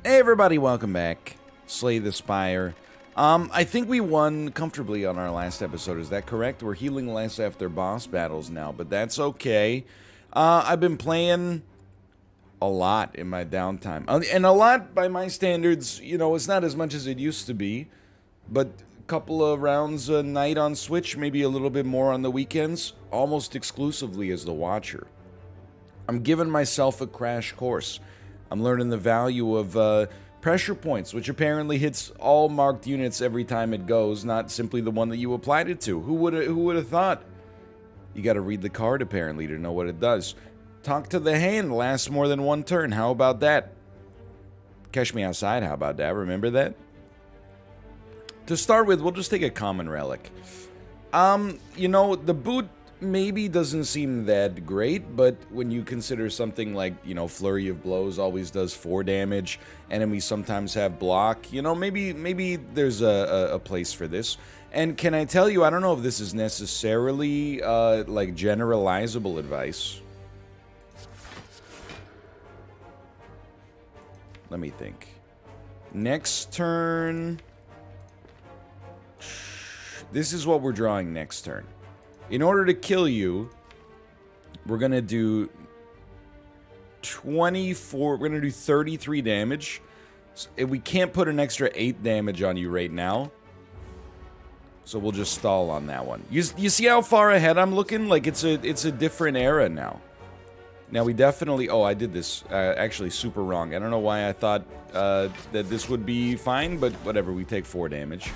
Hey everybody, welcome back. Slay the Spire. I think we won comfortably on our last episode, is that correct? We're healing less after boss battles now, but that's okay. I've been playing a lot in my downtime. And a lot, by my standards, you know, it's not as much as it used to be. But a couple of rounds a night on Switch, maybe a little bit more on the weekends, almost exclusively as the Watcher. I'm giving myself a crash course. I'm learning the value of pressure points, which apparently hits all marked units every time it goes, not simply the one that you applied it to. Who would have thought? You got to read the card apparently to know what it does. Talk to the hand lasts more than one turn. How about that? Catch me outside. How about that? Remember that? To start with, we'll just take a common relic. You know, the boot maybe doesn't seem that great, but when you consider something like, you know, Flurry of Blows always does 4 damage, enemies sometimes have block, you know, maybe there's a place for this. And can I tell you, I don't know if this is necessarily, like, generalizable advice. Let me think. Next turn. This is what we're drawing next turn. In order to kill you, we're going to do 24, we're going to do 33 damage. So we can't put an extra 8 damage on you right now. So we'll just stall on that one. You see how far ahead I'm looking? Like it's a different era now. Now we definitely, oh, I did this actually super wrong. I don't know why I thought that this would be fine, but whatever, we take 4 damage.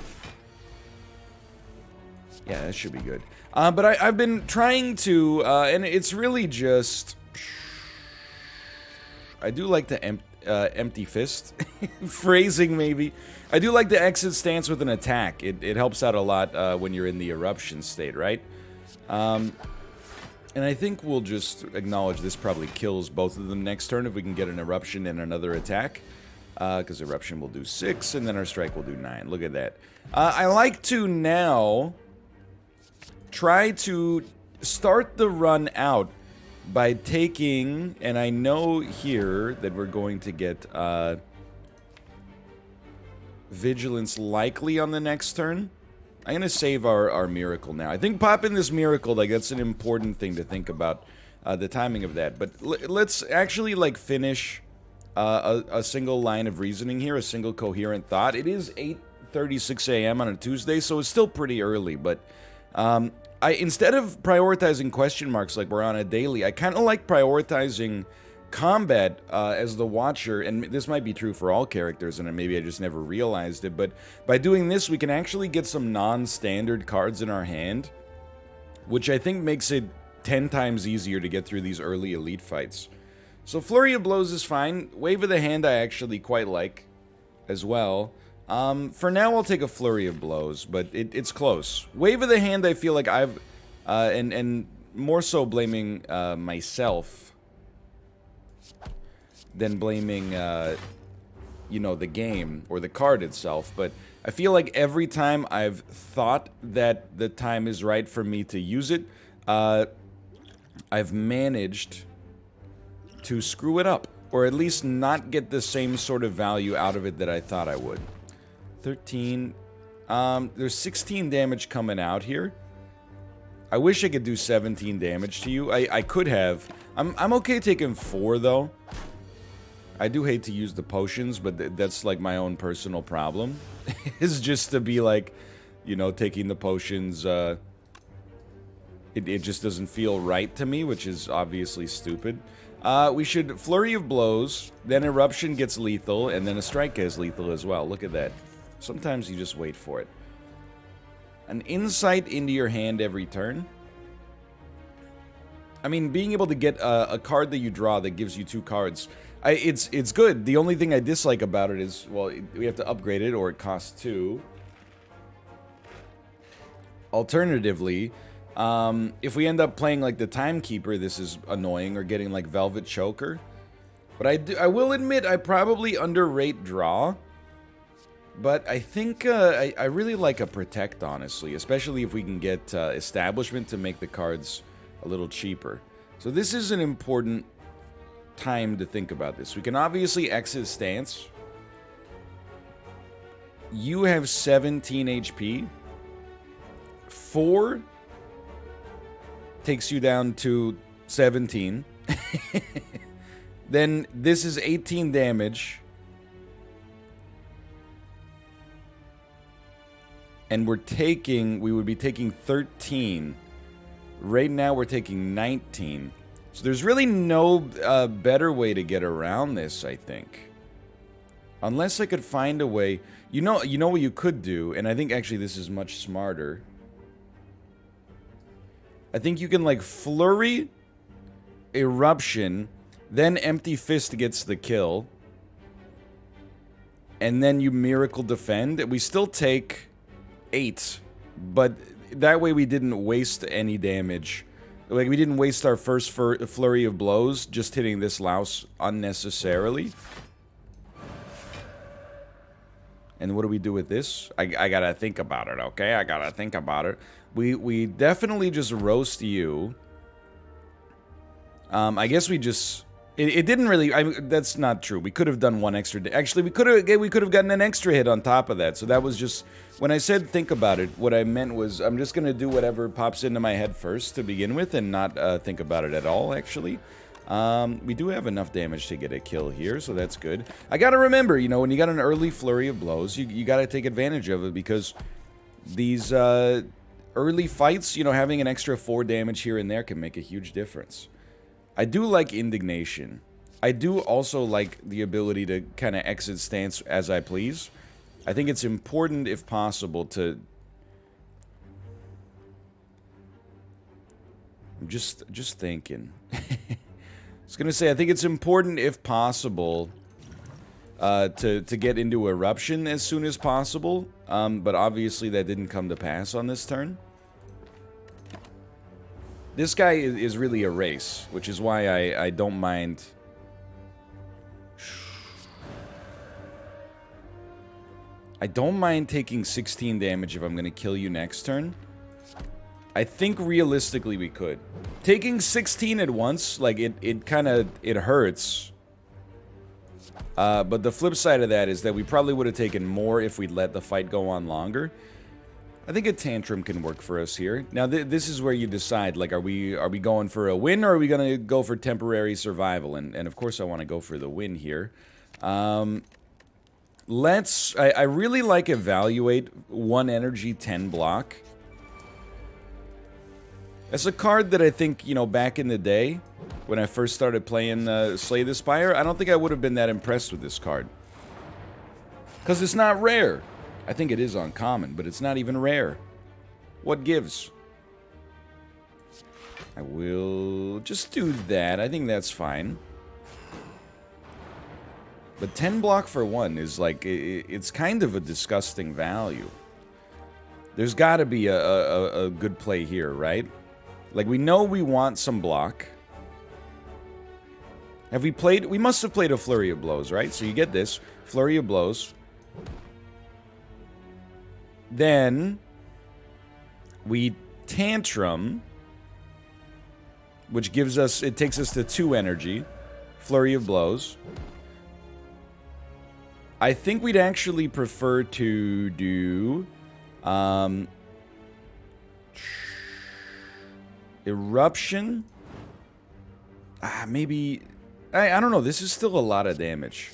Yeah, that should be good. But I've been trying to, and it's really just... I do like the empty fist. Phrasing, maybe. I do like the exit stance with an attack. It helps out a lot when you're in the eruption state, right? And I think we'll just acknowledge this probably kills both of them next turn if we can get an eruption and another attack. Because eruption will do 6, and then our strike will do 9. Look at that. I like to now... try to start the run out by taking, and I know here that we're going to get Vigilance likely on the next turn. I'm going to save our Miracle now. I think popping this Miracle, like, that's an important thing to think about, the timing of that. But let's actually, like, finish a single line of reasoning here, a single coherent thought. It is 8:36 a.m. on a Tuesday, so it's still pretty early, but... instead of prioritizing question marks like we're on a daily, I kind of like prioritizing combat as the Watcher, and this might be true for all characters, and maybe I just never realized it, but by doing this, we can actually get some non-standard cards in our hand, which I think makes it 10 times easier to get through these early elite fights. So Flurry of Blows is fine. Wave of the Hand I actually quite like as well. For now, I'll take a Flurry of Blows, but it's close. Wave of the Hand, I feel like I've, and more so blaming myself than blaming, you know, the game or the card itself. But I feel like every time I've thought that the time is right for me to use it, I've managed to screw it up, or at least not get the same sort of value out of it that I thought I would. 13. There's 16 damage coming out here. I wish I could do 17 damage to you. I could have. I'm okay taking 4, though. I do hate to use the potions, but that's, like, my own personal problem. It's just to be, like, you know, taking the potions, it just doesn't feel right to me, which is obviously stupid. We should Flurry of Blows, then Eruption gets lethal, and then a Strike is lethal as well. Look at that. Sometimes you just wait for it. An insight into your hand every turn. I mean, being able to get a card that you draw that gives you 2 cards, it's good. The only thing I dislike about it is, well, we have to upgrade it, or it costs 2. Alternatively, if we end up playing like the Timekeeper, this is annoying, or getting like Velvet Choker. But I will admit, I probably underrate draw. But I think I really like a Protect, honestly, especially if we can get Establishment to make the cards a little cheaper. So this is an important time to think about this. We can obviously exit stance. You have 17 HP. 4 takes you down to 17. Then this is 18 damage. And we would be taking 13. Right now we're taking 19. So there's really no better way to get around this, I think. Unless I could find a way. You know what you could do, and I think actually this is much smarter. I think you can like flurry, eruption, then empty fist gets the kill. And then you miracle defend. We still take 8, but that way we didn't waste any damage. Like, we didn't waste our first flurry of blows just hitting this louse unnecessarily. And what do we do with this? I gotta think about it, okay? I gotta think about it. We definitely just roast you. I guess we just... It didn't really... that's not true. We could have done one extra... Actually, we could have gotten an extra hit on top of that. So that was just... When I said think about it, what I meant was I'm just going to do whatever pops into my head first to begin with and not think about it at all, actually. We do have enough damage to get a kill here, so that's good. I got to remember, you know, when you got an early flurry of blows, you got to take advantage of it because these early fights, you know, having an extra 4 damage here and there can make a huge difference. I do like indignation. I do also like the ability to kind of exit stance as I please. I think it's important, if possible, to... I'm just thinking. I was going to say, I think it's important, if possible, to get into eruption as soon as possible. But obviously that didn't come to pass on this turn. This guy is really a race, which is why I don't mind... I don't mind taking 16 damage if I'm going to kill you next turn. I think realistically we could. Taking 16 at once, like, it kind of... It hurts. But the flip side of that is that we probably would have taken more if we'd let the fight go on longer. I think a tantrum can work for us here. Now, this is where you decide, like, are we going for a win or are we going to go for temporary survival? And of course I want to go for the win here. I really like Evaluate 1 energy, 10 block. That's a card that I think, you know, back in the day, when I first started playing Slay the Spire, I don't think I would have been that impressed with this card. Because it's not rare. I think it is uncommon, but it's not even rare. What gives? I will just do that. I think that's fine. But 10 block for 1 is like, it's kind of a disgusting value. There's got to be a good play here, right? Like, we know we want some block. Have we played? We must have played a Flurry of Blows, right? So you get this. Flurry of Blows. Then we Tantrum, which gives us, it takes us to 2 energy. Flurry of Blows. I think we'd actually prefer to do Eruption. Maybe, I don't know, this is still a lot of damage.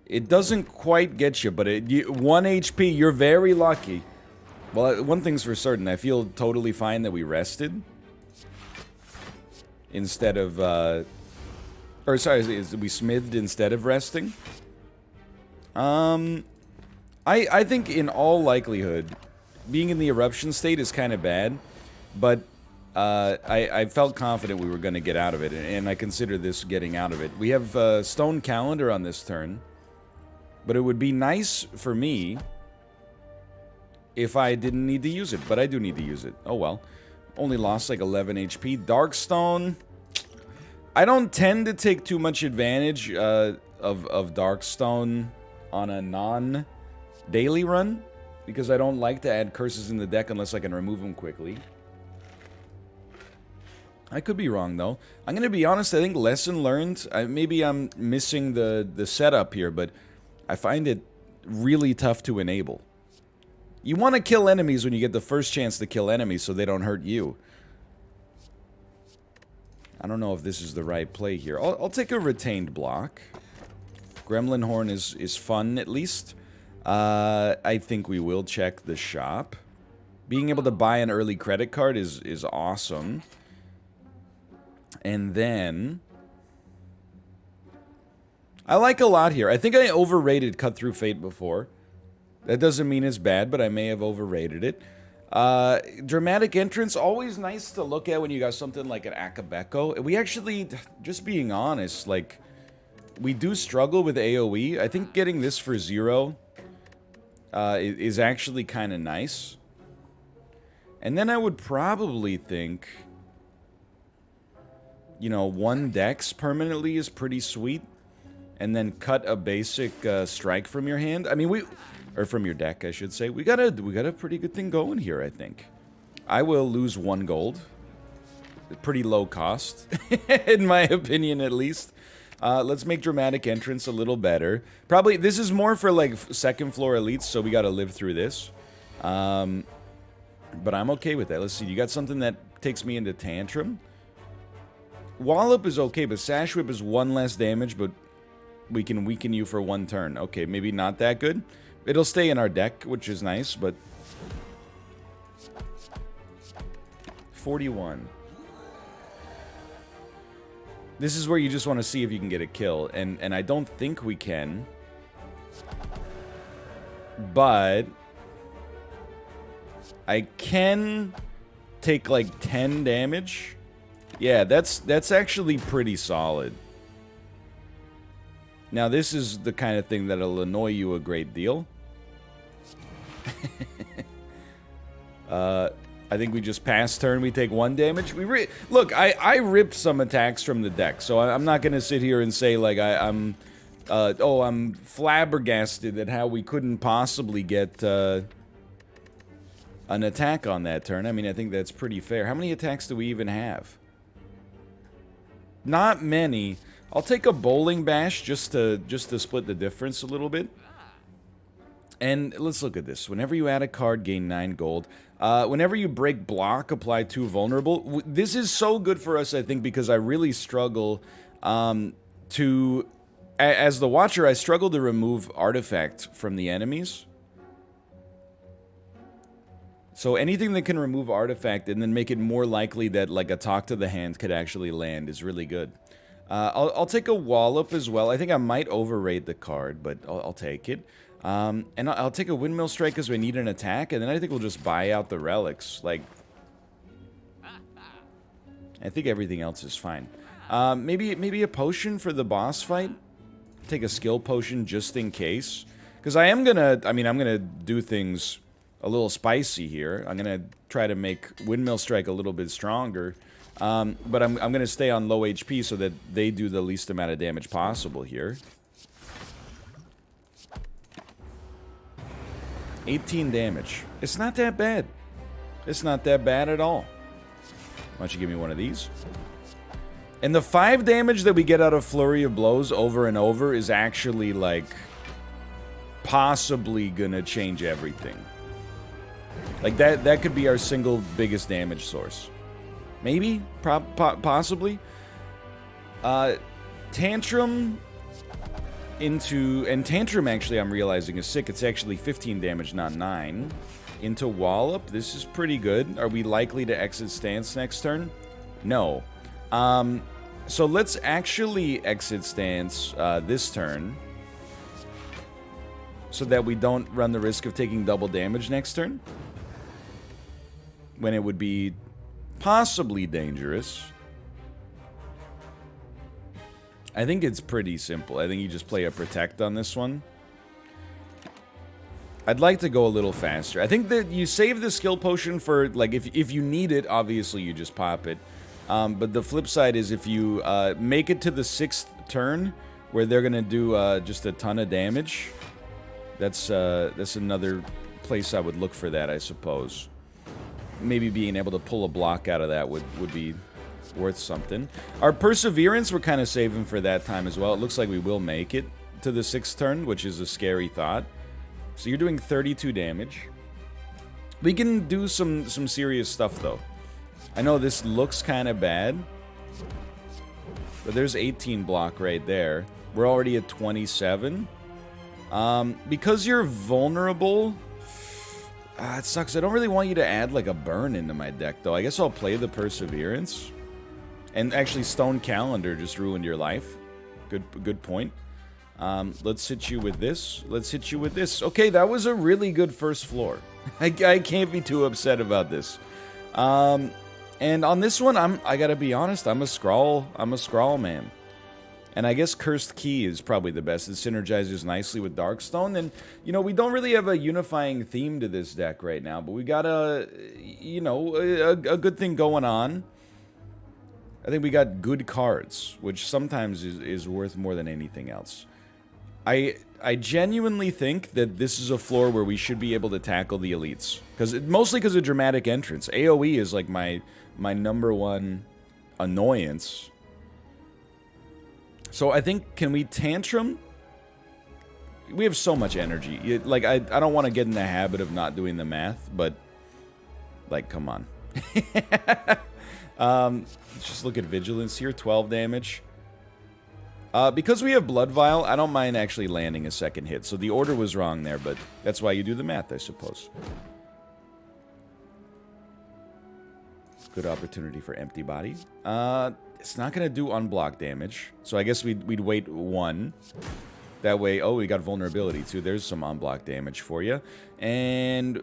It doesn't quite get you, but 1 HP, you're very lucky. Well, one thing's for certain, I feel totally fine that we rested. Instead of, or sorry, we smithed instead of resting. I think in all likelihood, being in the eruption state is kind of bad, but I felt confident we were going to get out of it, and I consider this getting out of it. We have Stone Calendar on this turn, but it would be nice for me if I didn't need to use it, but I do need to use it. Oh well. Only lost like 11 HP. Darkstone. I don't tend to take too much advantage of Darkstone on a non-daily run, because I don't like to add curses in the deck unless I can remove them quickly. I could be wrong, though. I'm going to be honest, I think lesson learned. Maybe I'm missing the setup here, but I find it really tough to enable. You want to kill enemies when you get the first chance to kill enemies so they don't hurt you. I don't know if this is the right play here. I'll take a retained block. Gremlin Horn is fun, at least. I think we will check the shop. Being able to buy an early credit card is awesome. And then... I like a lot here. I think I overrated Cut Through Fate before. That doesn't mean it's bad, but I may have overrated it. Dramatic entrance, always nice to look at when you got something like an Akabeko. We actually, just being honest, like, we do struggle with AoE. I think getting this for 0 is actually kind of nice. And then I would probably think, you know, 1 dex permanently is pretty sweet. And then cut a basic strike from your hand. I mean, or from your deck, I should say. We got a pretty good thing going here, I think. I will lose 1 gold. Pretty low cost, in my opinion, at least. Let's make Dramatic Entrance a little better. Probably, this is more for, like, 2nd floor elites, so we gotta live through this. But I'm okay with that. Let's see, you got something that takes me into Tantrum? Wallop is okay, but Sash Whip is 1 less damage, but we can weaken you for 1 turn. Okay, maybe not that good. It'll stay in our deck, which is nice, but... 41. This is where you just want to see if you can get a kill, and I don't think we can. But... I can take, like, 10 damage. Yeah, that's actually pretty solid. Now, this is the kind of thing that'll annoy you a great deal. I think we just pass turn, we take 1 damage. Look, I ripped some attacks from the deck, so I'm not going to sit here and say, like, I'm flabbergasted at how we couldn't possibly get an attack on that turn. I mean, I think that's pretty fair. How many attacks do we even have? Not many. I'll take a Bowling Bash just to split the difference a little bit. And let's look at this. Whenever you add a card, gain 9 gold. Whenever you break block, apply 2 vulnerable. This is so good for us, I think, because I really struggle to... As the Watcher, I struggle to remove Artifact from the enemies. So anything that can remove Artifact and then make it more likely that, like, a Talk to the Hand could actually land is really good. I'll take a Wallop as well. I think I might overrate the card, but I'll take it. And I'll take a Windmill Strike because we need an attack, and then I think we'll just buy out the relics. Like, I think everything else is fine. Maybe a potion for the boss fight. Take a skill potion just in case, because I'm gonna do things a little spicy here. I'm gonna try to make Windmill Strike a little bit stronger. But I'm going to stay on low HP so that they do the least amount of damage possible here. 18 damage. It's not that bad. It's not that bad at all. Why don't you give me one of these? And the 5 damage that we get out of Flurry of Blows over and over is actually, like, possibly gonna change everything. Like, that could be our single biggest damage source. Maybe? Possibly? Tantrum into... And Tantrum, actually, I'm realizing, is sick. It's actually 15 damage, not 9. Into Wallop. This is pretty good. Are we likely to exit stance next turn? No. So let's actually exit stance this turn. So that we don't run the risk of taking double damage next turn. When it would be... possibly dangerous. I think it's pretty simple. I think you just play a Protect on this one. I'd like to go a little faster. I think that you save the skill potion for, like, if you need it, obviously you just pop it. But the flip side is if you make it to the 6th turn, where they're gonna do just a ton of damage, that's another place I would look for that, I suppose. Maybe being able to pull a block out of that would be worth something. Our Perseverance, we're kind of saving for that time as well. It looks like we will make it to the 6th turn, which is a scary thought. So you're doing 32 damage. We can do some serious stuff, though. I know this looks kind of bad, but there's 18 block right there. We're already at 27. Because you're vulnerable, it sucks. I don't really want you to add, like, a burn into my deck, though. I guess I'll play the Perseverance. And actually, Stone Calendar just ruined your life. Good point. Let's hit you with this. Let's hit you with this. Okay, that was a really good first floor. I can't be too upset about this. And on this one, I gotta be honest, I'm a Scrawl man. And I guess Cursed Key is probably the best. It synergizes nicely with Darkstone. And, you know, we don't really have a unifying theme to this deck right now. But we got a good thing going on. I think we got good cards, which sometimes is worth more than anything else. I genuinely think that this is a floor where we should be able to tackle the elites. Mostly because of Dramatic Entrance. AoE is like my number one annoyance. So I think, can we Tantrum? We have so much energy. Like, I don't want to get in the habit of not doing the math, but, like, come on. Let's just look at Vigilance here, 12 damage. Because we have Blood Vial, I don't mind actually landing a second hit. So the order was wrong there, but that's why you do the math, I suppose. Good opportunity for Empty Body. It's not going to do unblock damage. So I guess we'd wait 1. That way, oh, we got Vulnerability too. There's some unblock damage for you. And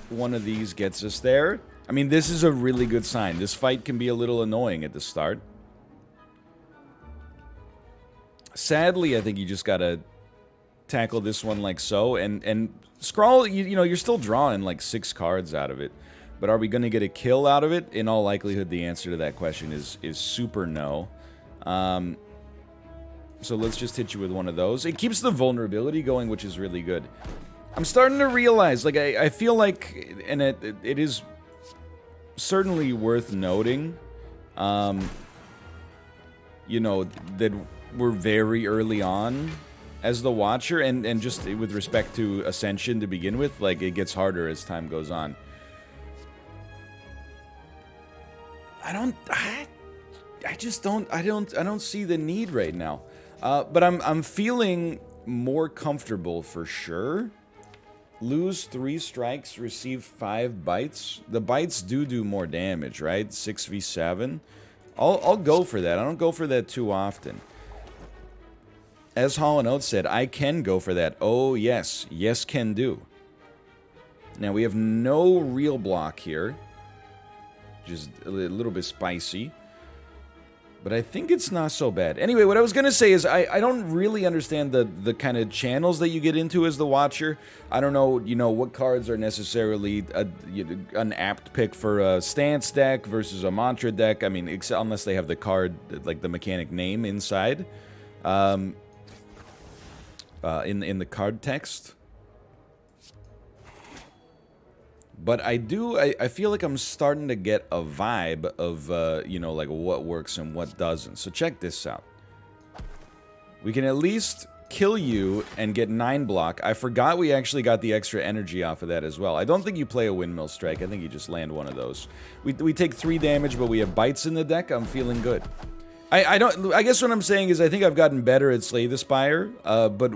one of these gets us there. I mean, this is a really good sign. This fight can be a little annoying at the start. Sadly, I think you just gotta tackle this one like so. And Scrawl, you know, you're still drawing like 6 cards out of it. But are we going to get a kill out of it? In all likelihood, the answer to that question is super no. So let's just hit you with one of those. It keeps the vulnerability going, which is really good. I'm starting to realize, like, I feel like, and it is certainly worth noting, you know, that we're very early on as the Watcher, and just with respect to Ascension to begin with, like, it gets harder as time goes on. I don't see the need right now. But I'm feeling more comfortable for sure. Lose 3 strikes, receive 5 bites. The bites do more damage, right? 6v7. I'll go for that. I don't go for that too often. As Hall and Oates said, I can go for that. Oh, yes. Yes, can do. Now, we have no real block here. Just a little bit spicy. But I think it's not so bad. Anyway, what I was going to say is I don't really understand the kind of channels that you get into as the Watcher. I don't know, you know, what cards are necessarily an apt pick for a stance deck versus a mantra deck. I mean, unless they have the card, like the mechanic name inside. In the card text. But I feel like I'm starting to get a vibe of, you know, like what works and what doesn't. So check this out. We can at least kill you and get 9 block. I forgot we actually got the extra energy off of that as well. I don't think you play a Windmill Strike. I think you just land one of those. We take 3 damage, but we have bites in the deck. I'm feeling good. I guess what I'm saying is I think I've gotten better at Slay the Spire, but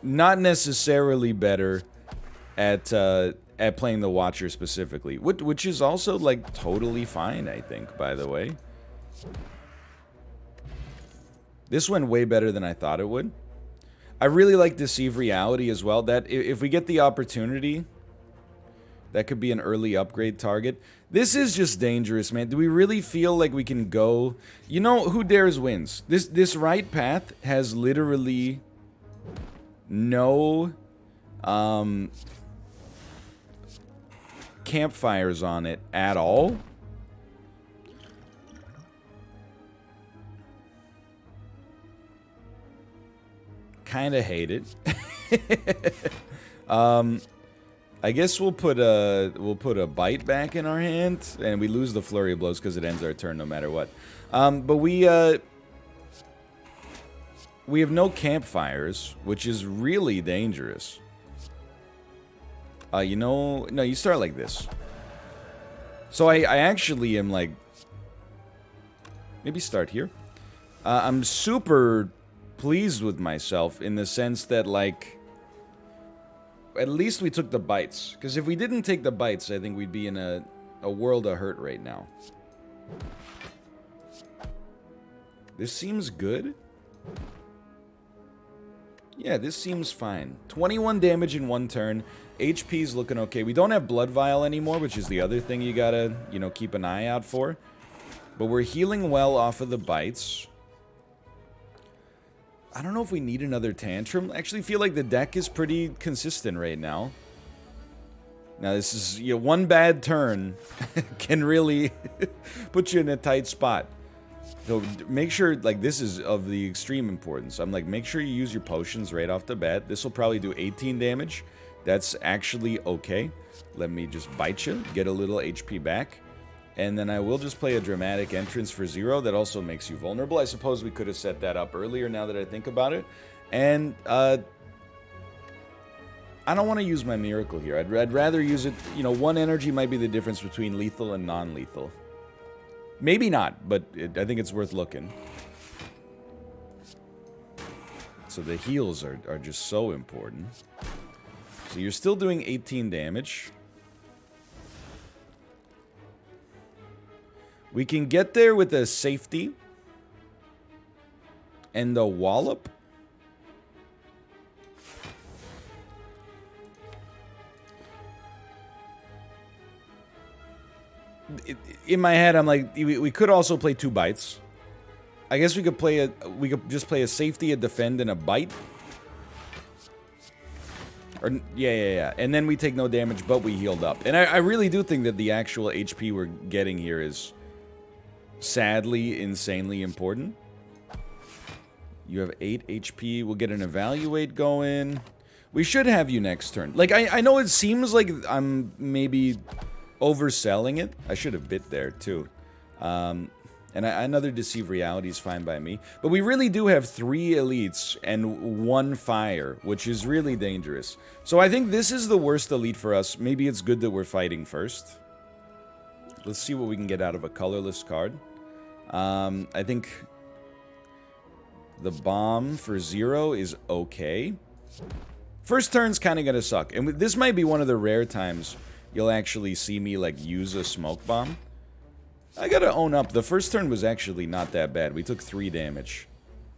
not necessarily better at playing the Watcher specifically, which is also, like, totally fine, I think, by the way. This went way better than I thought it would. I really like Deceive Reality as well. That if we get the opportunity, that could be an early upgrade target. This is just dangerous, man. Do we really feel like we can go... You know, who dares wins. This right path has literally no... campfires on it at all. Kind of hate it. I guess we'll put a bite back in our hand, and we lose the flurry of blows because it ends our turn no matter what. But we have no campfires, which is really dangerous. You know, no, you start like this. So I actually am like, maybe start here. I'm super pleased with myself in the sense that, like, at least we took the bites. Because if we didn't take the bites, I think we'd be in a world of hurt right now. This seems good. Yeah, this seems fine. 21 damage in 1 turn. HP's looking okay. We don't have Blood Vial anymore, which is the other thing you gotta, you know, keep an eye out for. But we're healing well off of the bites. I don't know if we need another Tantrum. I actually feel like the deck is pretty consistent right now. Now, this is, you know, one bad turn can really put you in a tight spot. So make sure, like, this is of the extreme importance. I'm like, make sure you use your potions right off the bat. This will probably do 18 damage. That's actually okay. Let me just bite you, get a little HP back. And then I will just play a dramatic entrance for 0. That also makes you vulnerable. I suppose we could have set that up earlier now that I think about it. And, I don't want to use my miracle here. I'd rather use it, you know, 1 energy might be the difference between lethal and non-lethal. Maybe not, but I think it's worth looking. So the heals are just so important. So you're still doing 18 damage. We can get there with a safety and a wallop. In my head, I'm like, we could also play 2 bites. I guess we could just play a safety, a defend, and a bite. Or yeah. And then we take no damage, but we healed up. And I really do think that the actual HP we're getting here is sadly insanely important. You have 8 HP. We'll get an evaluate going. We should have you next turn. Like, I know it seems like I'm maybe overselling it. I should have bit there, too. And another Deceive Reality is fine by me. But we really do have 3 elites and 1 fire, which is really dangerous. So I think this is the worst elite for us. Maybe it's good that we're fighting first. Let's see what we can get out of a colorless card. I think the bomb for 0 is okay. First turn's kind of gonna suck. And this might be one of the rare times you'll actually see me, like, use a smoke bomb. I gotta own up, the first turn was actually not that bad. We took 3 damage.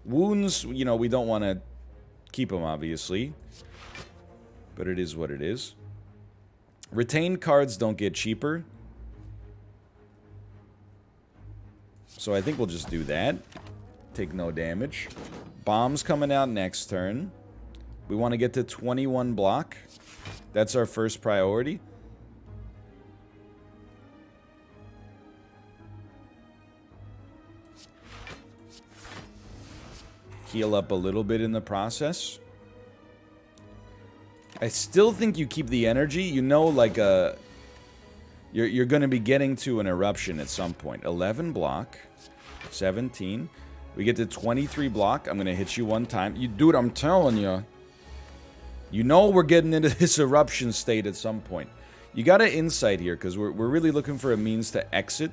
Wounds, you know, we don't want to keep them, obviously. But it is what it is. Retained cards don't get cheaper. So I think we'll just do that. Take no damage. Bombs coming out next turn. We want to get to 21 block. That's our first priority. Heal up a little bit in the process. I still think you keep the energy. You know, like you're going to be getting to an eruption at some point. 11 block. 17. We get to 23 block. I'm going to hit you 1 time. Dude, I'm telling you. You know we're getting into this eruption state at some point. You got to insight here because we're really looking for a means to exit.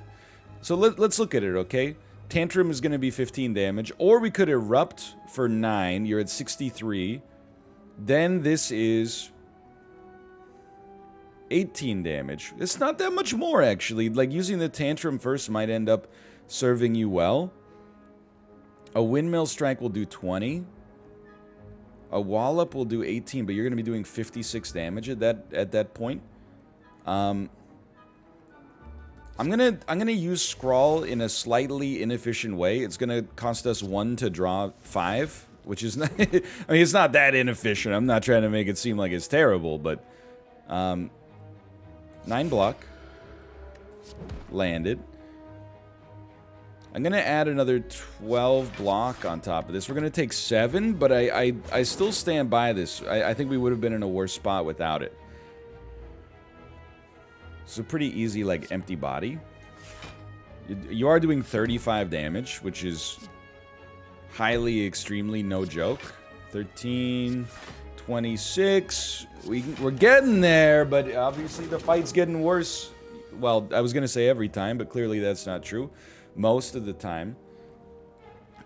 So let's look at it, okay? Tantrum is going to be 15 damage. Or we could erupt for 9. You're at 63. Then this is 18 damage. It's not that much more, actually. Like, using the Tantrum first might end up serving you well. A Windmill Strike will do 20. A Wallop will do 18, but you're going to be doing 56 damage at that point. I'm gonna use Scrawl in a slightly inefficient way. It's gonna cost us 1 to draw 5, which is not, I mean, it's not that inefficient. I'm not trying to make it seem like it's terrible, but 9 block landed. I'm gonna add another 12 block on top of this. We're gonna take 7, but I still stand by this. I think we would have been in a worse spot without it. It's a pretty easy, like, empty body. You are doing 35 damage, which is highly, extremely no joke. 13, 26. We're getting there, but obviously the fight's getting worse. Well, I was going to say every time, but clearly that's not true. Most of the time.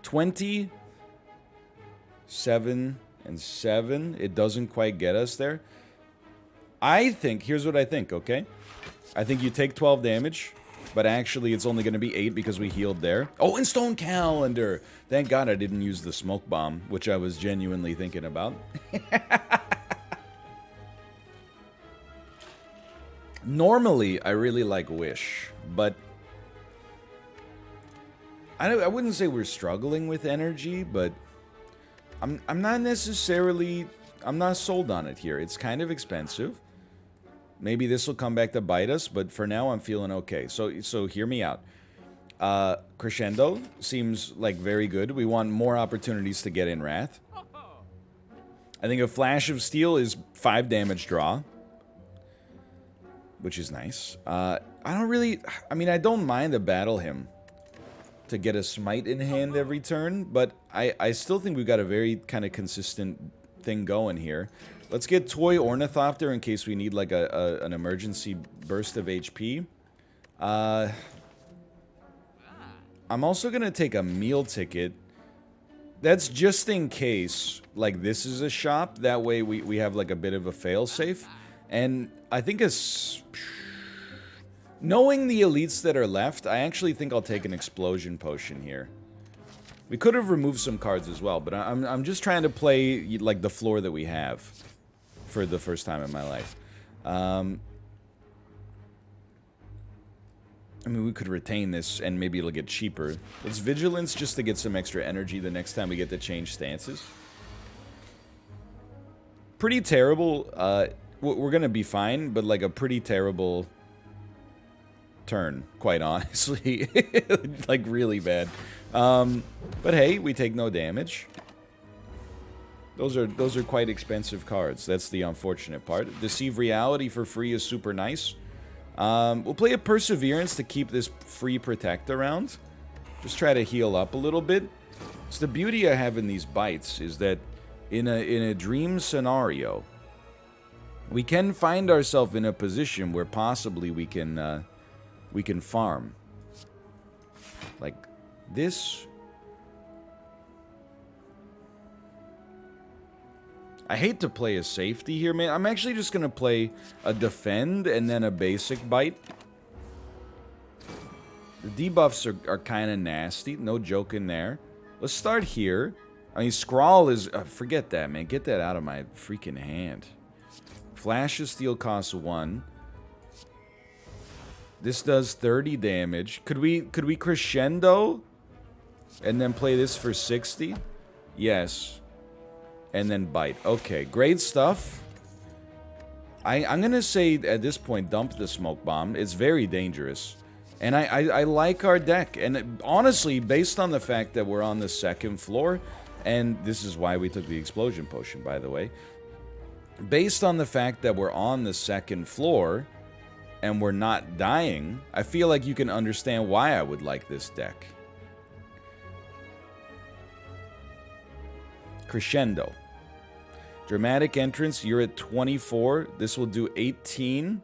27 and 7. It doesn't quite get us there. I think, here's what I think, okay? I think you take 12 damage, but actually it's only going to be 8 because we healed there. Oh, and Stone Calendar! Thank God I didn't use the Smoke Bomb, which I was genuinely thinking about. Normally, I really like Wish, but I wouldn't say we're struggling with energy, but I'm not necessarily... I'm not sold on it here. It's kind of expensive. Maybe this will come back to bite us, but for now I'm feeling okay. So hear me out. Crescendo seems like very good. We want more opportunities to get in Wrath. I think a Flash of Steel is 5 damage draw, which is nice. I don't really... I mean, I don't mind to battle him to get a Smite in hand every turn, but I still think we've got a very kind of consistent thing going here. Let's get Toy Ornithopter in case we need like an emergency burst of HP. I'm also gonna take a meal ticket. That's just in case like this is a shop. That way we have like a bit of a failsafe. And I think knowing the elites that are left, I actually think I'll take an explosion potion here. We could have removed some cards as well, but I'm just trying to play like the floor that we have for the first time in my life. I mean, we could retain this and maybe it'll get cheaper. It's Vigilance just to get some extra energy the next time we get to change stances. Pretty terrible. We're gonna be fine, but like a pretty terrible turn, quite honestly. Like really bad. But hey, we take no damage. Those are quite expensive cards. That's the unfortunate part. Deceive Reality for free is super nice. We'll play a Perseverance to keep this free Protect around. Just try to heal up a little bit. So the beauty I have in these bites is that in a dream scenario, we can find ourselves in a position where possibly we can farm. Like this. I hate to play a safety here, man. I'm actually just gonna play a defend and then a basic bite. The debuffs are kind of nasty. No joke in there. Let's start here. I mean, Scrawl is... forget that, man. Get that out of my freaking hand. Flash of Steel costs 1. This does 30 damage. Could we crescendo and then play this for 60? Yes. And then bite. Okay, great stuff. I'm gonna say at this point, dump the Smoke Bomb. It's very dangerous. And I like our deck. And honestly, based on the fact that we're on the 2nd floor, and this is why we took the Explosion Potion, by the way. Based on the fact that we're on the 2nd floor, and we're not dying, I feel like you can understand why I would like this deck. Crescendo. Dramatic Entrance, you're at 24. This will do 18.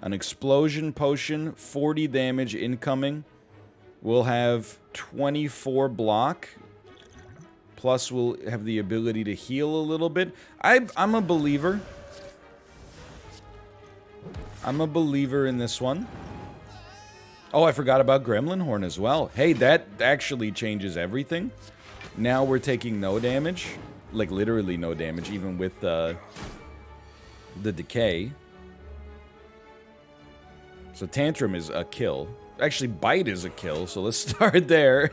An Explosion Potion, 40 damage incoming. We'll have 24 block. Plus, we'll have the ability to heal a little bit. I'm a believer. I'm a believer in this one. Oh, I forgot about Gremlin Horn as well. Hey, that actually changes everything. Now we're taking no damage. Like, literally no damage, even with the decay. So Tantrum is a kill. Actually, Bite is a kill, so let's start there.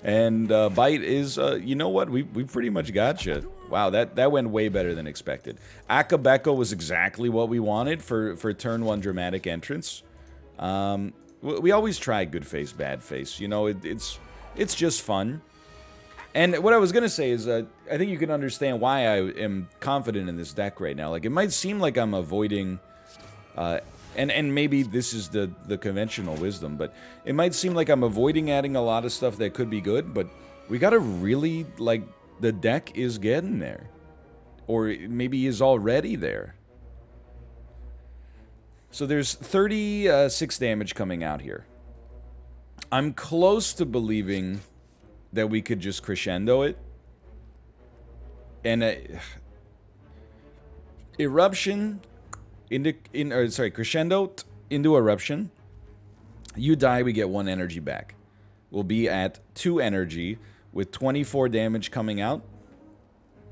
And Bite is, you know what? We pretty much got you. Wow, that went way better than expected. Akabeko was exactly what we wanted for turn 1 Dramatic Entrance. We always try good face, bad face. You know, it's just fun. And what I was going to say is, I think you can understand why I am confident in this deck right now. Like, it might seem like I'm avoiding And maybe this is the conventional wisdom, but it might seem like I'm avoiding adding a lot of stuff that could be good, but we gotta really, like, the deck is getting there. Or maybe is already there. So there's 36 damage coming out here. I'm close to believing that we could just crescendo it. And eruption crescendo into eruption. You die, we get 1 energy back. We'll be at 2 energy with 24 damage coming out.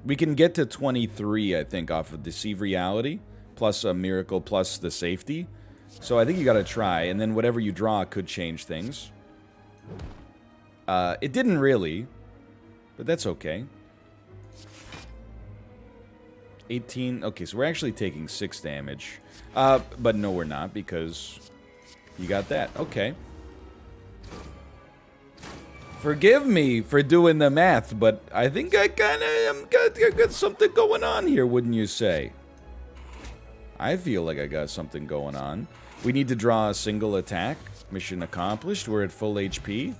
We can get to 23, I think, off of Deceive Reality, plus a Miracle, plus the safety. So I think you gotta try, and then whatever you draw could change things. It didn't really, but that's okay. 18, okay, so we're actually taking 6 damage. But no, we're not, because you got that. Okay. Forgive me for doing the math, but I think I kind of got something going on here, wouldn't you say? I feel like I got something going on. We need to draw a single attack. Mission accomplished. We're at full HP.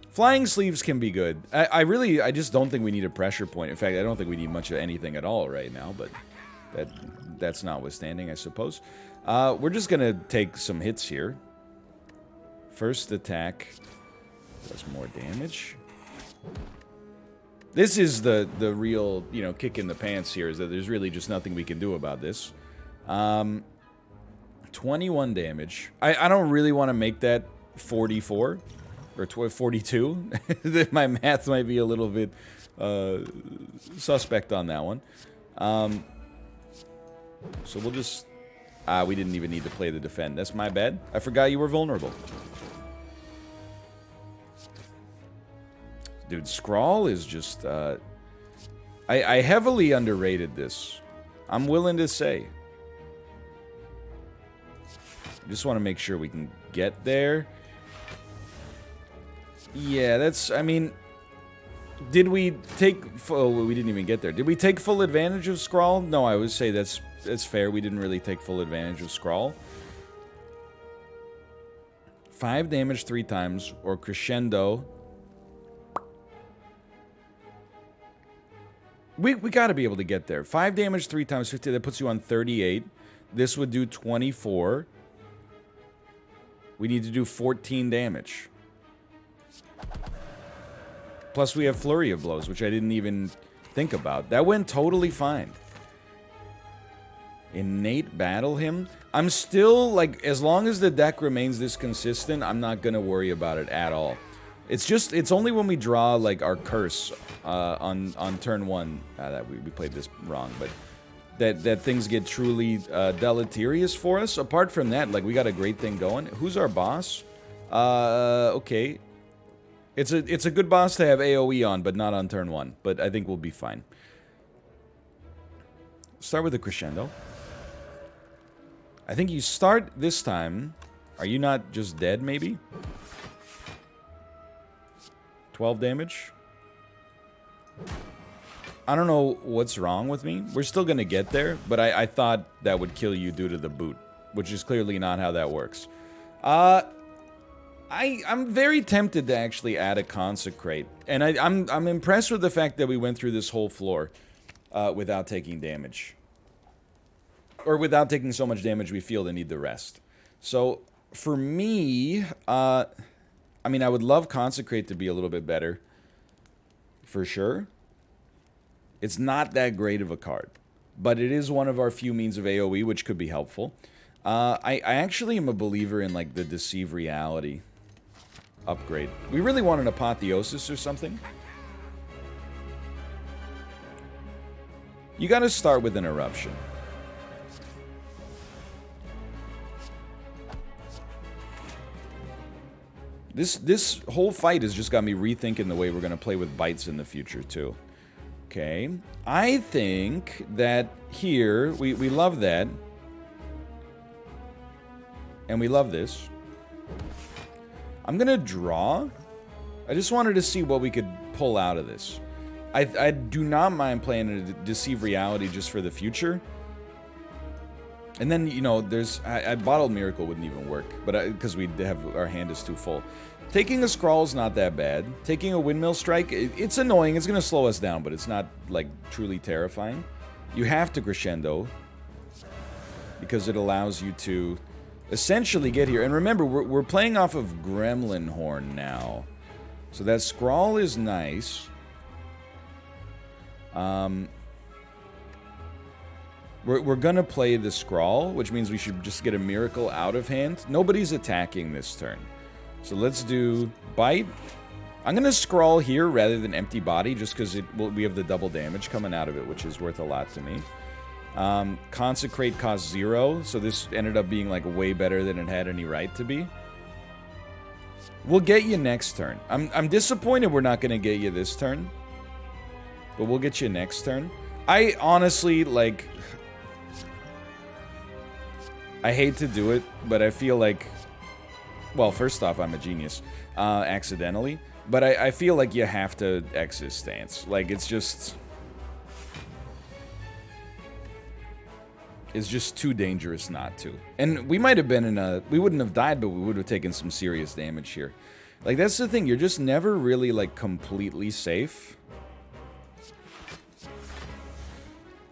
Flying sleeves can be good. I just don't think we need a pressure point. In fact, I don't think we need much of anything at all right now, but that's notwithstanding, I suppose. We're just gonna take some hits here. First attack does more damage. This is the real, you know, kick in the pants here, is that there's really just nothing we can do about this. 21 damage. I don't really want to make that 44 or 42. My math might be a little bit suspect on that one. So we'll just... we didn't even need to play the defend. That's my bad. I forgot you were vulnerable. Dude, Scrawl is just... I heavily underrated this. I'm willing to say. Just want to make sure we can get there. Yeah, that's... I mean... Did we take... Oh, we didn't even get there. Did we take full advantage of Scrawl? No, I would say that's fair. We didn't really take full advantage of Scrawl. 5 damage 3 times, or crescendo. We gotta be able to get there. 5 damage 3 times 50, that puts you on 38. This would do 24. We need to do 14 damage. Plus we have Flurry of Blows, which I didn't even think about. That went totally fine. Innate Battle Hymn. I'm still, like, as long as the deck remains this consistent, I'm not gonna worry about it at all. It's just, it's only when we draw, like, our curse on turn 1 that we played this wrong, but that things get truly deleterious for us. Apart from that, like, we got a great thing going. Who's our boss? Okay. It's a good boss to have AoE on, but not on turn 1. But I think we'll be fine. Start with the crescendo. I think you start this time. Are you not just dead, maybe? 12 damage. I don't know what's wrong with me. We're still gonna get there, but I thought that would kill you due to the boot, which is clearly not how that works. I'm very tempted to actually add a Consecrate, and I'm impressed with the fact that we went through this whole floor without taking damage. Or without taking so much damage we feel to need the rest. So, for me, I mean, I would love Consecrate to be a little bit better. For sure. It's not that great of a card. But it is one of our few means of AoE, which could be helpful. I actually am a believer in, like, the Deceive Reality upgrade. We really want an Apotheosis or something. You gotta start with an Eruption. This whole fight has just got me rethinking the way we're gonna play with bites in the future, too. Okay. I think that here, we love that. And we love this. I'm gonna draw. I just wanted to see what we could pull out of this. I do not mind playing a Deceive Reality just for the future. And then, you know, there's... I Bottled Miracle wouldn't even work, but because we have... Our hand is too full. Taking a Scrawl is not that bad. Taking a Windmill Strike, it's annoying. It's going to slow us down, but it's not, like, truly terrifying. You have to Crescendo, because it allows you to essentially get here. And remember, we're playing off of Gremlin Horn now. So that Scrawl is nice. We're gonna play the Scrawl, which means we should just get a Miracle out of hand. Nobody's attacking this turn. So let's do Bite. I'm gonna Scrawl here rather than Empty Body, just because we have the double damage coming out of it, which is worth a lot to me. Consecrate costs 0, so this ended up being like way better than it had any right to be. We'll get you next turn. I'm disappointed we're not gonna get you this turn, but we'll get you next turn. I honestly, like... I hate to do it, but I feel like... Well, first off, I'm a genius. Accidentally. But I feel like you have to Exit Stance. Like, it's just... It's just too dangerous not to. And we might have been in a... We wouldn't have died, but we would have taken some serious damage here. Like, that's the thing. You're just never really, like, completely safe.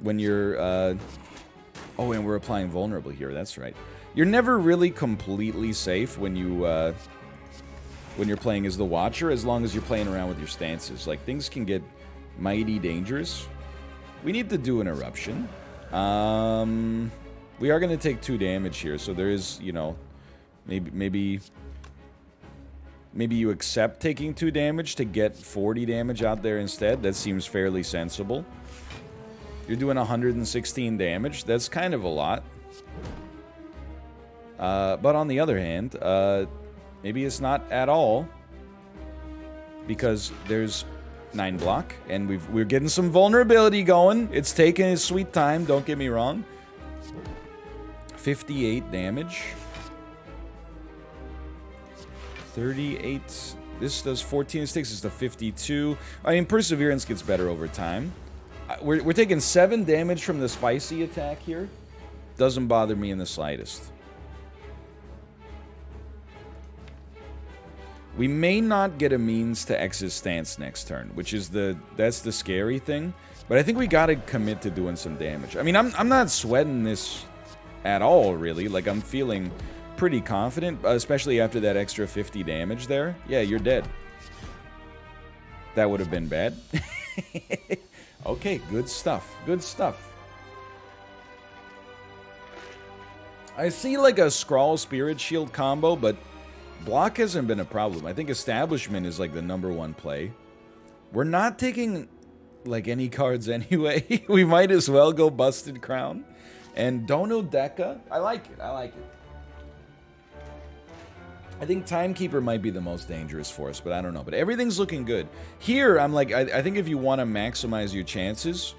When you're, Oh, and we're applying Vulnerable here. That's right. You're never really completely safe when you're playing as the Watcher, as long as you're playing around with your stances. Like, things can get mighty dangerous. We need to do an Eruption. We are going to take 2 damage here, so there is, you know, maybe you accept taking 2 damage to get 40 damage out there instead. That seems fairly sensible. You're doing 116 damage. That's kind of a lot. But on the other hand, maybe it's not at all. Because there's 9 block, and we're getting some vulnerability going. It's taking its sweet time, don't get me wrong. 58 damage. 38. This does 14. This takes us to 52. I mean, Perseverance gets better over time. We're taking 7 damage from the spicy attack here. Doesn't bother me in the slightest. We may not get a means to Exit Stance next turn, which is that's the scary thing. But I think we gotta commit to doing some damage. I mean, I'm not sweating this at all, really. Like, I'm feeling pretty confident, especially after that extra 50 damage there. Yeah, you're dead. That would have been bad. Okay, good stuff. Good stuff. I see like a Scrawl Spirit Shield combo, but block hasn't been a problem. I think Establishment is like the #1 play. We're not taking like any cards anyway. We might as well go Busted Crown. And Dono Deca. I like it. I like it. I think Timekeeper might be the most dangerous for us, but I don't know. But everything's looking good. Here, I'm like, I think if you want to maximize your chances,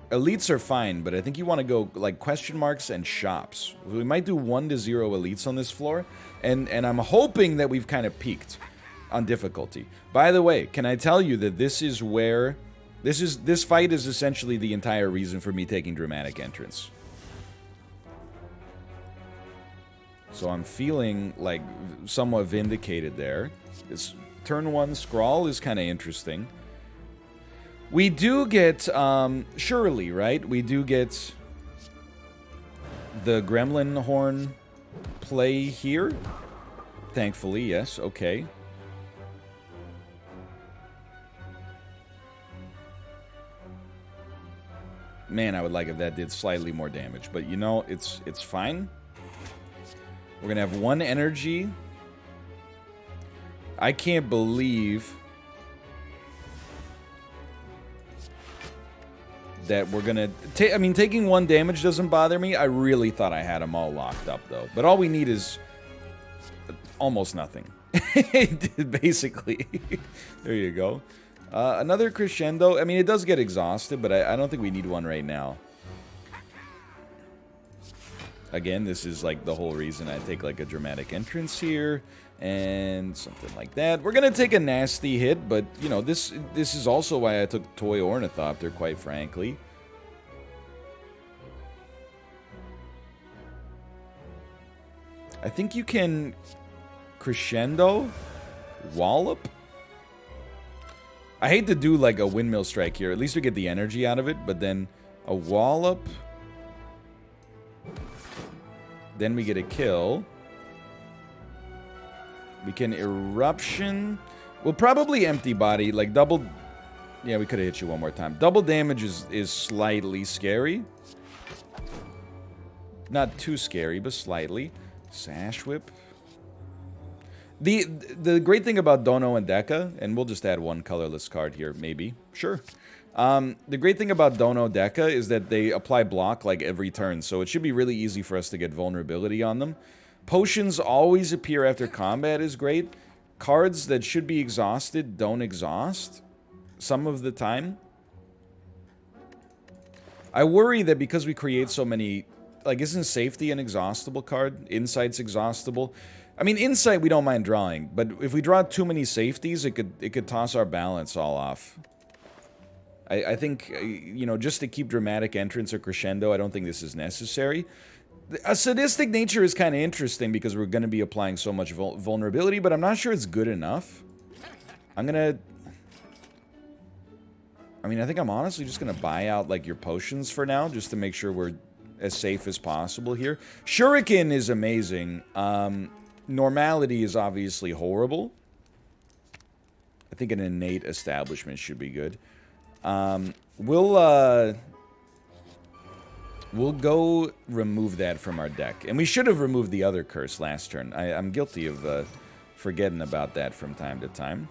Elites are fine, but I think you want to go, like, Question Marks and Shops. We might do 1 to 0 Elites on this floor, and I'm hoping that we've kind of peaked on difficulty. By the way, can I tell you that this is where... This fight is essentially the entire reason for me taking Dramatic Entrance. So I'm feeling, like, somewhat vindicated there. This turn 1 Scrawl is kind of interesting. We do get, surely, right? We do get the Gremlin Horn play here. Thankfully, yes. Okay. Man, I would like if that did slightly more damage. But, you know, it's fine. We're going to have 1 energy. I can't believe that we're going to... I mean, taking 1 damage doesn't bother me. I really thought I had them all locked up, though. But all we need is almost nothing. Basically. There you go. Another Crescendo. I mean, it does get exhausted, but I don't think we need one right now. Again, this is like the whole reason I take like a Dramatic Entrance here and something like that. We're going to take a nasty hit, but, you know, this is also why I took Toy Ornithopter, quite frankly. I think you can crescendo, wallop. I hate to do like a windmill strike here. At least we get the energy out of it, but then a wallop. Then we get a kill. We can eruption. We'll probably empty body, like double. Yeah, we could have hit you one more time. Double damage is slightly scary. Not too scary, but slightly. Sash whip. The great thing about Dono and Deca, and we'll just add one colorless card here, maybe. Sure. The great thing about Dono Deca is that they apply block like every turn, so it should be really easy for us to get vulnerability on them. Potions always appear after combat is great. Cards that should be exhausted don't exhaust some of the time. I worry that because we create so many... Like, isn't safety an exhaustible card? Insight's exhaustible. I mean, insight we don't mind drawing, but if we draw too many safeties, it could toss our balance all off. I think, you know, just to keep dramatic entrance or crescendo, I don't think this is necessary. A sadistic nature is kind of interesting because we're going to be applying so much vulnerability, but I'm not sure it's good enough. I'm going to... I mean, I think I'm honestly just going to buy out, like, your potions for now, just to make sure we're as safe as possible here. Shuriken is amazing. Normality is obviously horrible. I think an innate establishment should be good. We'll go remove that from our deck. And we should have removed the other curse last turn. I'm guilty of forgetting about that from time to time.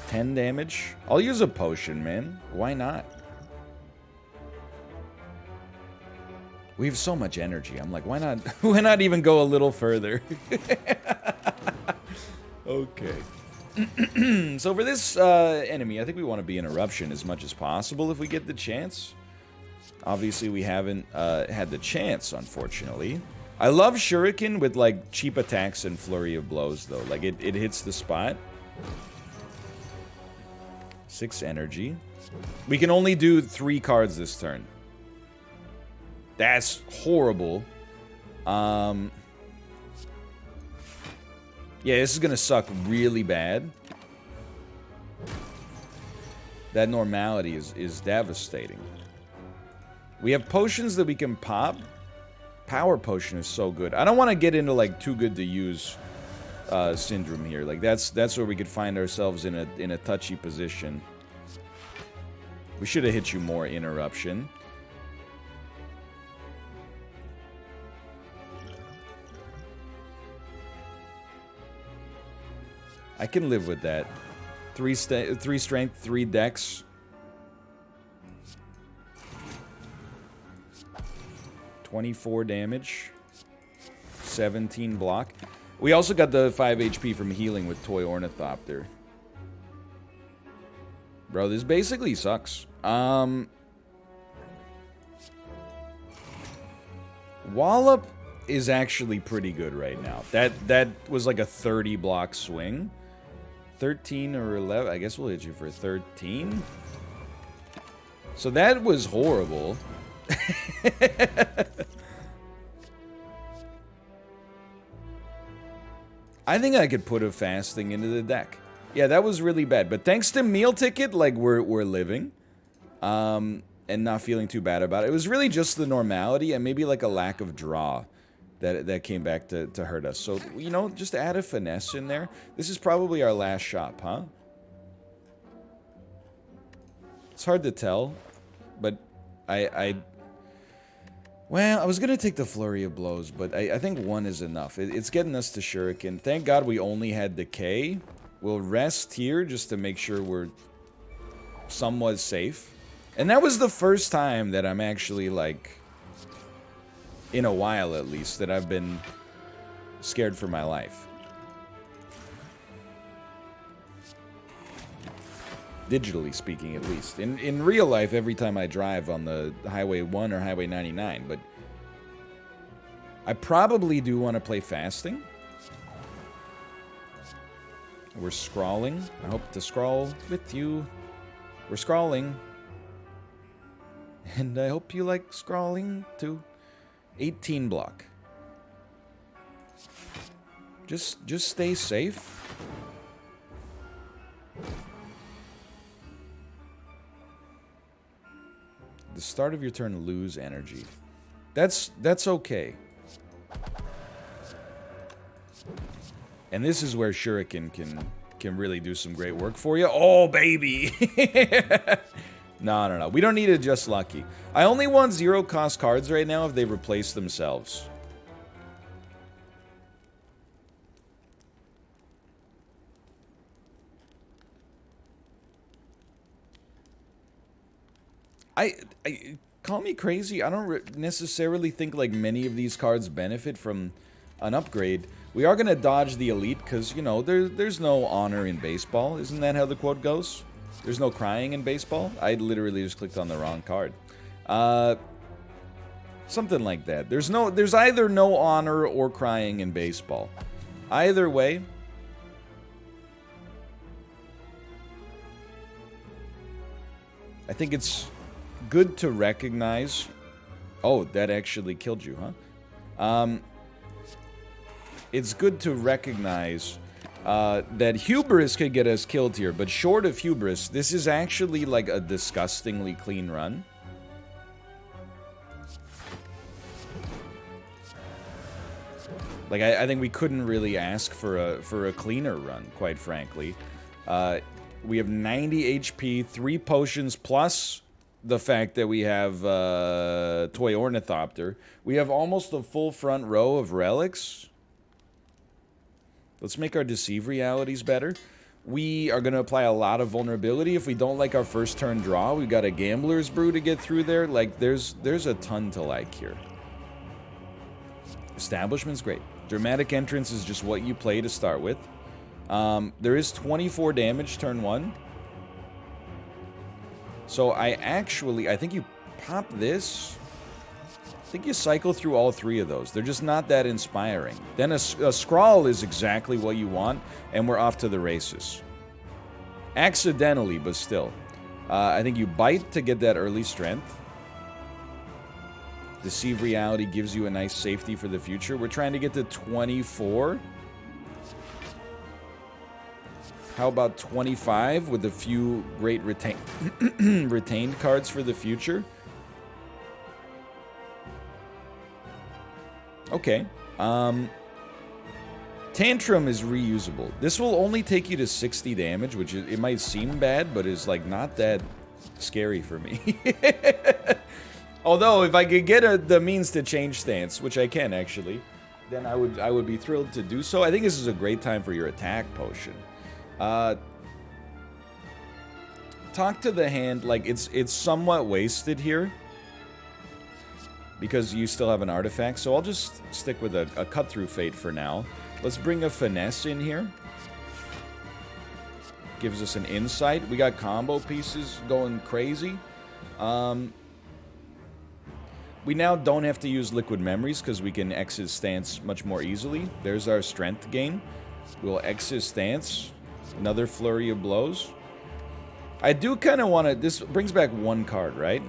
10 damage. I'll use a potion, man. Why not? We have so much energy. I'm like, why not even go a little further? Okay. So for this enemy, I think we want to be in eruption as much as possible if we get the chance. Obviously, we haven't had the chance, unfortunately. I love Shuriken with, like, cheap attacks and flurry of blows, though. Like, it hits the spot. 6 energy. We can only do 3 cards this turn. That's horrible. Yeah, this is gonna suck really bad. That normality is devastating. We have potions that we can pop. Power potion is so good. I don't want to get into, like, too good to use syndrome here. Like, that's where we could find ourselves in a touchy position. We should have hit you more interruption. I can live with that. 3 strength, 3 dex. 24 damage. 17 block. We also got the 5 HP from healing with Toy Ornithopter. Bro, this basically sucks. Wallop is actually pretty good right now. That was like a 30 block swing. 13 or 11. I guess we'll hit you for 13. So that was horrible. I think I could put a fasting into the deck. Yeah, that was really bad. But thanks to Meal Ticket, like, we're living. And not feeling too bad about it. It was really just the normality and maybe, like, a lack of draw that came back to hurt us. So, you know, just add a finesse in there. This is probably our last shop, huh? It's hard to tell. But well, I was going to take the flurry of blows, but I think 1 is enough. It's getting us to Shuriken. Thank God we only had Decay. We'll rest here just to make sure we're somewhat safe. And that was the first time that I'm actually, like, in a while at least, that I've been scared for my life. Digitally speaking, at least. In real life, every time I drive on the Highway 1 or Highway 99, but I probably do want to play fasting. We're scrawling. I hope to scrawl with you. We're scrawling. And I hope you like scrawling, too. 18 block. Just stay safe. The start of your turn, lose energy. That's okay. And this is where Shuriken can really do some great work for you. Oh, baby! No. We don't need it just lucky. I only want 0-cost cards right now if they replace themselves. I call me crazy. I don't necessarily think like many of these cards benefit from an upgrade. We are going to dodge the elite because, you know, there's no honor in baseball. Isn't that how the quote goes? There's no crying in baseball? I literally just clicked on the wrong card. Something like that. There's either no honor or crying in baseball. Either way. I think it's good to recognize... Oh, that actually killed you, huh? It's good to recognize that hubris could get us killed here, but short of hubris, this is actually like a disgustingly clean run. Like, I think we couldn't really ask for a cleaner run, quite frankly. We have 90 HP, 3 potions, plus the fact that we have Toy Ornithopter. We have almost a full front row of relics. Let's make our Deceive realities better. We are going to apply a lot of vulnerability. If we don't like our first turn draw, we've got a Gambler's Brew to get through there. Like, there's a ton to like here. Establishment's great. Dramatic Entrance is just what you play to start with. There is 24 damage turn 1. So I think you pop this. I think you cycle through all 3 of those. They're just not that inspiring. Then a Scrawl is exactly what you want, and we're off to the races. Accidentally, but still. I think you bite to get that early strength. Deceive reality gives you a nice safety for the future. We're trying to get to 24. How about 25 with a few great retained cards for the future? Okay. Tantrum is reusable. This will only take you to 60 damage, which it might seem bad, but is like not that scary for me. Although, if I could get the means to change stance, which I can actually, then I would be thrilled to do so. I think this is a great time for your attack potion. Talk to the hand, like it's somewhat wasted here because you still have an artifact, so I'll just stick with a cut through fate for now. Let's bring a finesse in here. Gives us an insight. We got combo pieces going crazy. We now don't have to use liquid memories because we can exit stance much more easily. There's our strength gain. We'll exit stance. Another flurry of blows. I do kind of want to... This brings back 1 card, right?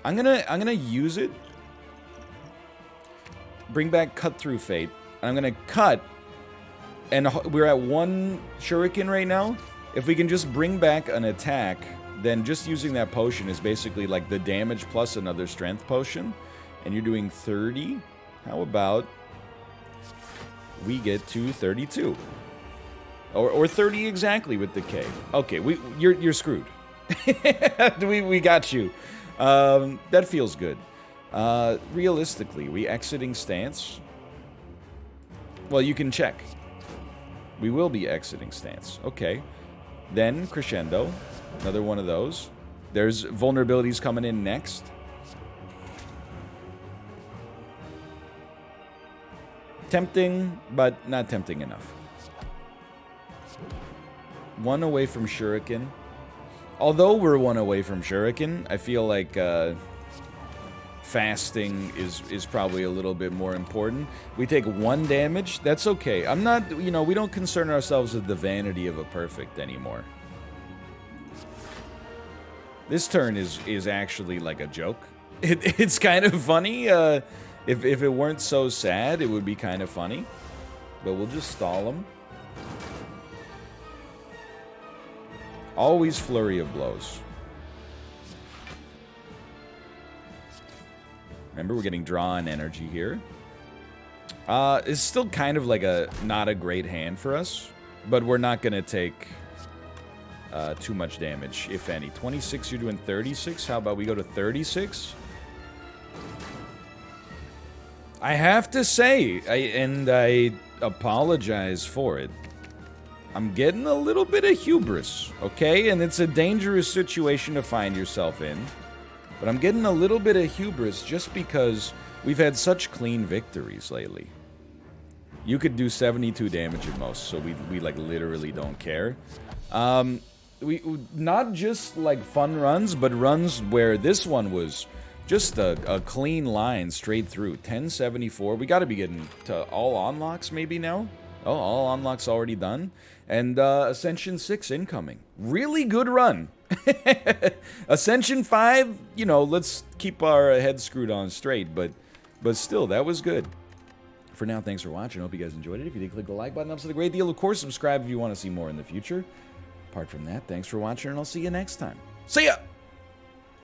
I'm gonna use it. Bring back Cut Through Fate. And I'm gonna cut. And we're at 1 Shuriken right now. If we can just bring back an attack, then just using that potion is basically like the damage plus another strength potion. And you're doing 30. How about... we get to 32. Or 30 exactly with the K. Okay, you're screwed. we got you. That feels good. Realistically, we exiting stance? Well, you can check. We will be exiting stance. Okay. Then crescendo. Another one of those. There's vulnerabilities coming in next. Tempting, but not tempting enough. 1 away from Shuriken. Although we're 1 away from Shuriken, I feel like fasting is probably a little bit more important. We take 1 damage. That's okay. I'm not, you know, we don't concern ourselves with the vanity of a perfect anymore. This turn is actually like a joke. It's kind of funny. If it weren't so sad, it would be kind of funny. But we'll just stall him. Always flurry of blows. Remember, we're getting draw and energy here. It's still kind of like not a great hand for us, but we're not going to take too much damage, if any. 26, you're doing 36. How about we go to 36? I have to say, I apologize for it, I'm getting a little bit of hubris, okay? And it's a dangerous situation to find yourself in. But I'm getting a little bit of hubris just because we've had such clean victories lately. You could do 72 damage at most, so we like literally don't care. We not just like fun runs, but runs where this one was just a clean line straight through. 1074. We got to be getting to all unlocks maybe now. Oh, all unlocks already done. And Ascension 6 incoming. Really good run. Ascension 5, you know, let's keep our heads screwed on straight, but still, that was good. For now, thanks for watching. I hope you guys enjoyed it. If you did, click the like button. Helps a great deal. Of course, subscribe if you want to see more in the future. Apart from that, thanks for watching, and I'll see you next time. See ya!